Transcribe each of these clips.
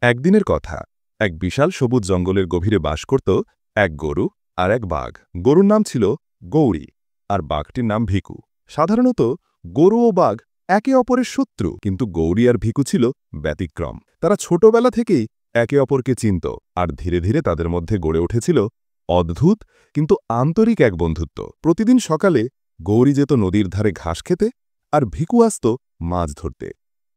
একদিনের কথা, এক বিশাল সবুজ জঙ্গলের গভীরে বাস করত এক গরু আর এক বাঘ। গরুর নাম ছিল গৌরী আর বাঘটির নাম ভিকু। সাধারণত গরু ও বাঘ একে অপরের শত্রু, কিন্তু গৌরী আর ভিকু ছিল ব্যতিক্রম। তারা ছোটবেলা থেকেই একে অপরকে চিনত, আর ধীরে ধীরে তাদের মধ্যে গড়ে উঠেছিল অদ্ভুত কিন্তু আন্তরিক এক বন্ধুত্ব। প্রতিদিন সকালে গৌরী যেত নদীর ধারে ঘাস খেতে, আর ভিকু আসত মাছ ধরতে।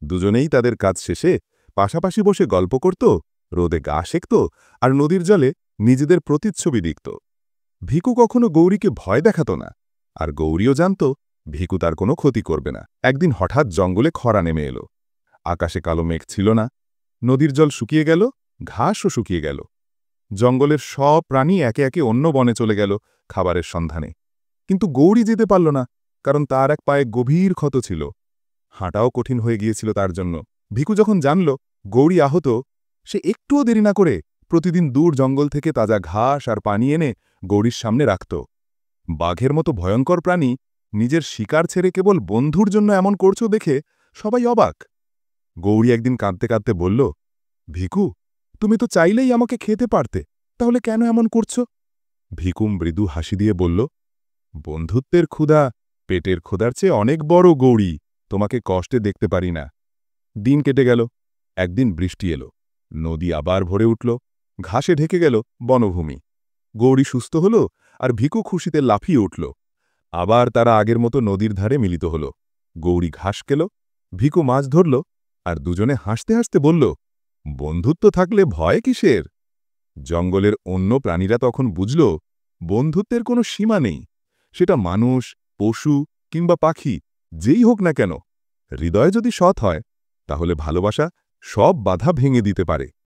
দুজনেই তাদের কাজ শেষে পাশাপাশি বসে গল্প করত, রোদে গা সেঁকত আর নদীর জলে নিজেদের প্রতিচ্ছবি লিখত। ভিকু কখনো গৌরীকে ভয় দেখাত না, আর গৌরীও জানত ভিকু তার কোনো ক্ষতি করবে না। একদিন হঠাৎ জঙ্গলে খরা নেমে এলো। আকাশে কালো মেঘ ছিল না, নদীর জল শুকিয়ে গেল, ঘাসও শুকিয়ে গেল। জঙ্গলের সব প্রাণী একে একে অন্য বনে চলে গেল খাবারের সন্ধানে। কিন্তু গৌরী যেতে পারল না, কারণ তার এক পায়ে গভীর ক্ষত ছিল। হাঁটাও কঠিন হয়ে গিয়েছিল তার জন্য। ভিকু যখন জানল গৌরী আহত, সে একটুও দেরি না করে প্রতিদিন দূর জঙ্গল থেকে তাজা ঘাস আর পানি এনে গৌরীর সামনে রাখত। বাঘের মতো ভয়ঙ্কর প্রাণী নিজের শিকার ছেড়ে কেবল বন্ধুর জন্য এমন করছ দেখে সবাই অবাক। গৌরী একদিন কাঁদতে কাঁদতে বলল, ভিকু, তুমি তো চাইলেই আমাকে খেতে পারতে, তাহলে কেন এমন করছ? ভিকু মৃদু হাসি দিয়ে বলল, বন্ধুত্বের ক্ষুধা পেটের ক্ষুধার চেয়ে অনেক বড় গৌরী, তোমাকে কষ্টে দেখতে পারি না। দিন কেটে গেল। একদিন বৃষ্টি এলো, নদী আবার ভরে উঠল, ঘাসে ঢেকে গেল বনভূমি। গৌরী সুস্থ হল, আর ভিকু খুশিতে লাফিয়ে উঠল। আবার তারা আগের মতো নদীর ধারে মিলিত হল। গৌরী ঘাস খেল, ভিকু মাছ ধরল, আর দুজনে হাসতে হাসতে বলল, বন্ধুত্ব থাকলে ভয় কিসের? জঙ্গলের অন্য প্রাণীরা তখন বুঝল বন্ধুত্বের কোনো সীমা নেই। সেটা মানুষ, পশু কিংবা পাখি, যেই হোক না কেন, হৃদয় যদি সৎ হয়, তাহলে ভালোবাসা সব বাধা ভেঙে দিতে পারে।